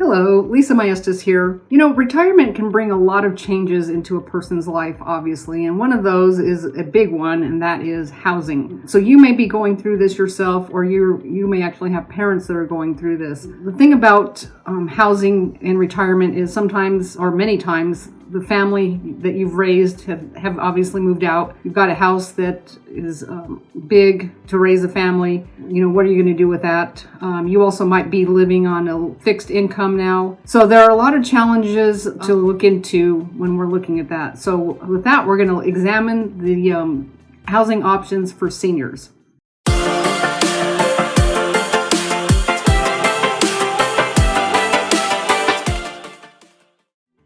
Hello, Lisa Maestas here. Retirement can bring a lot of changes into a person's life, obviously, and one of those is a big one, and that is housing. So you may be going through this yourself, or you may actually have parents that are going through this. The thing about housing and retirement is sometimes, or many times, the family that you've raised have obviously moved out. You've got a house that is big to raise a family. What are you going to do with that? You also might be living on a fixed income now. So there are a lot of challenges to look into when we're looking at that. So with that, we're going to examine the housing options for seniors.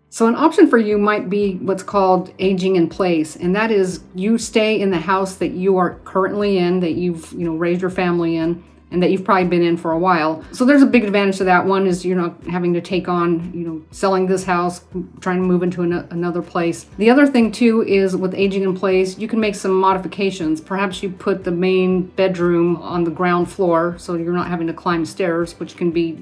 So an option for you might be what's called aging in place, and that is you stay in the house that you are currently in, that you've raised your family in, and that you've probably been in for a while. So there's a big advantage to that. One is you're not having to take on, selling this house, trying to move into another place. The other thing too is with aging in place, you can make some modifications. Perhaps you put the main bedroom on the ground floor so you're not having to climb stairs, which can be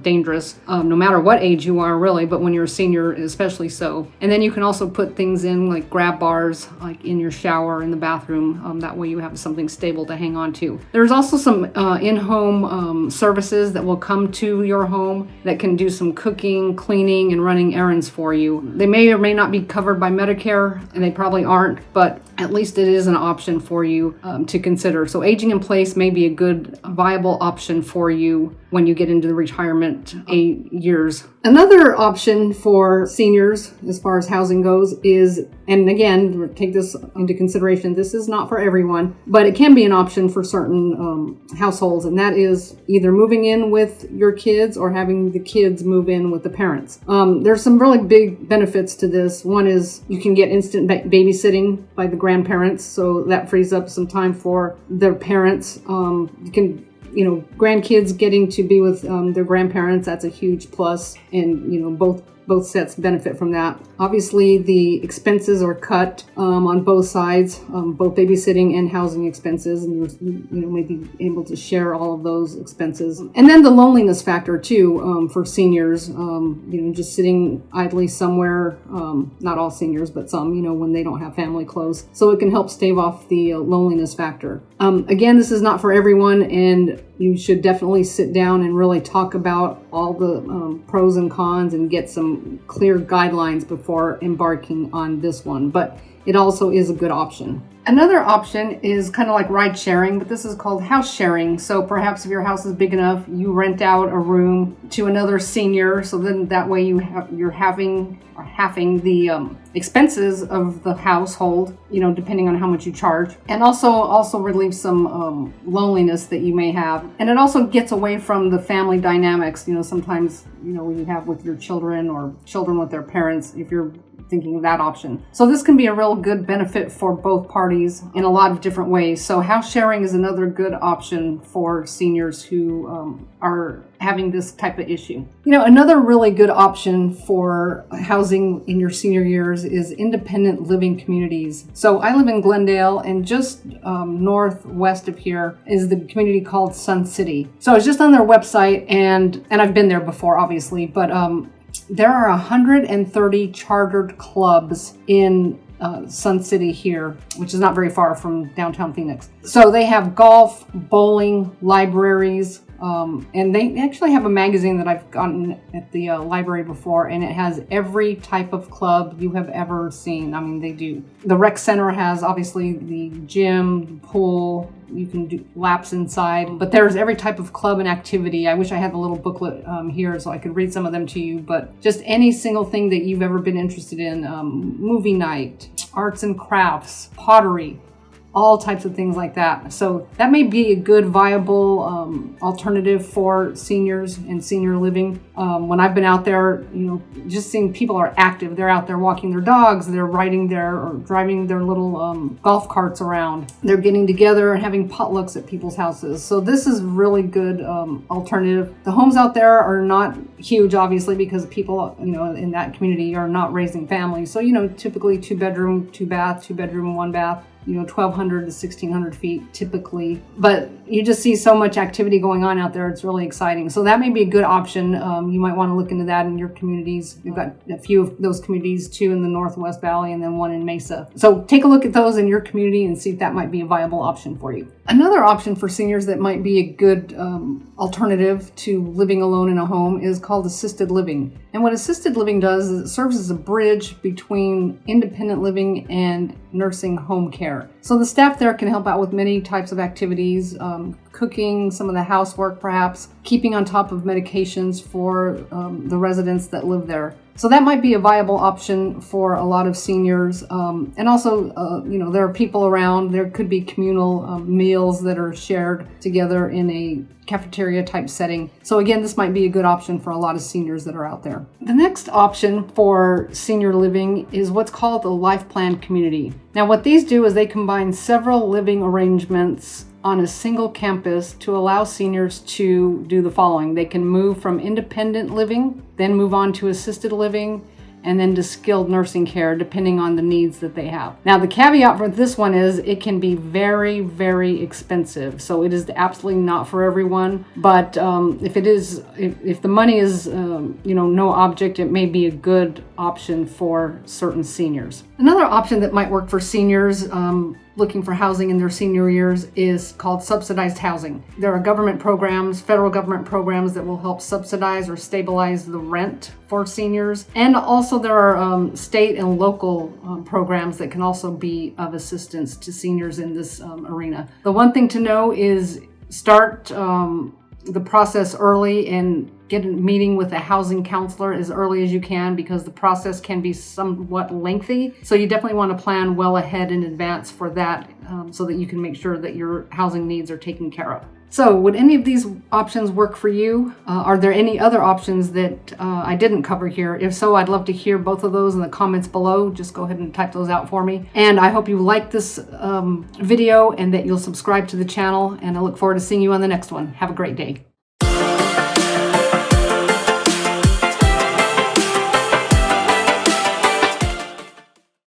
dangerous no matter what age you are really, but when you're a senior especially so. And then you can also put things in like grab bars like in your shower in the bathroom. That way you have something stable to hang on to. There's also some in-home services that will come to your home that can do some cooking, cleaning, and running errands for you. They may or may not be covered by Medicare, and they probably aren't, but at least it is an option for you to consider. So aging in place may be a good, viable option for you when you get into the retirement years. Another option for seniors, as far as housing goes, is, and again, take this into consideration, this is not for everyone, but it can be an option for certain households, and that is either moving in with your kids or having the kids move in with the parents. There's some really big benefits to this. One is you can get instant babysitting by the grandparents, so that frees up some time for their parents. You can grandkids getting to be with their grandparents, that's a huge plus, and both sets benefit from that. Obviously, the expenses are cut on both sides, both babysitting and housing expenses, and you may be able to share all of those expenses. And then the loneliness factor too for seniors, just sitting idly somewhere, not all seniors, but some, when they don't have family close. So it can help stave off the loneliness factor. Again, this is not for everyone, and you should definitely sit down and really talk about all the pros and cons and get some clear guidelines before embarking on this one. But it also is a good option. Another option is kind of like ride sharing, but this is called house sharing. So perhaps if your house is big enough, you rent out a room to another senior. So then that way you're having the expenses of the household, depending on how much you charge, and also relieves some loneliness that you may have. And it also gets away from the family dynamics. Sometimes you have with your children or children with their parents, if you're thinking of that option. So this can be a real good benefit for both parties in a lot of different ways. So house sharing is another good option for seniors who are having this type of issue. Another really good option for housing in your senior years is independent living communities. So I live in Glendale, and just northwest of here is the community called Sun City. So I was just on their website, and I've been there before, obviously, but there are 130 chartered clubs in Sun City here, which is not very far from downtown Phoenix. So they have golf, bowling, libraries, and they actually have a magazine that I've gotten at the library before, and it has every type of club you have ever seen. I mean, they do. The rec center has obviously the gym, the pool, you can do laps inside, but there's every type of club and activity. I wish I had the little booklet here so I could read some of them to you, but just any single thing that you've ever been interested in, movie night, arts and crafts, pottery, all types of things like that. So that may be a good viable alternative for seniors and senior living. When I've been out there, just seeing people are active. They're out there walking their dogs, they're riding or driving their little golf carts around. They're getting together and having potlucks at people's houses. So this is really good alternative. The homes out there are not huge, obviously, because people, in that community are not raising families. So, typically 2 bedroom, 2 bath, 2 bedroom, 1 bath. 1,200 to 1,600 feet typically. But you just see so much activity going on out there. It's really exciting. So that may be a good option. You might want to look into that in your communities. We've got a few of those communities, 2 in the Northwest Valley and then 1 in Mesa. So take a look at those in your community and see if that might be a viable option for you. Another option for seniors that might be a good alternative to living alone in a home is called assisted living. And what assisted living does is it serves as a bridge between independent living and nursing home care. So the staff there can help out with many types of activities, cooking, some of the housework perhaps, keeping on top of medications for the residents that live there. So that might be a viable option for a lot of seniors. And also, there are people around. There could be communal meals that are shared together in a cafeteria type setting. So again, this might be a good option for a lot of seniors that are out there. The next option for senior living is what's called a life plan community. Now what these do is they combine several living arrangements on a single campus to allow seniors to do the following. They can move from independent living, then move on to assisted living, and then to skilled nursing care, depending on the needs that they have. Now, the caveat for this one is it can be very, very expensive. So it is absolutely not for everyone. But if the money is, no object, it may be a good option for certain seniors. Another option that might work for seniors looking for housing in their senior years is called subsidized housing. There are government programs, federal government programs that will help subsidize or stabilize the rent for seniors. And also there are state and local programs that can also be of assistance to seniors in this arena. The one thing to know is start the process early and get a meeting with a housing counselor as early as you can, because the process can be somewhat lengthy. So you definitely want to plan well ahead in advance for that so that you can make sure that your housing needs are taken care of. So would any of these options work for you? Are there any other options that I didn't cover here? If so, I'd love to hear both of those in the comments below. Just go ahead and type those out for me. And I hope you like this video and that you'll subscribe to the channel. And I look forward to seeing you on the next one. Have a great day.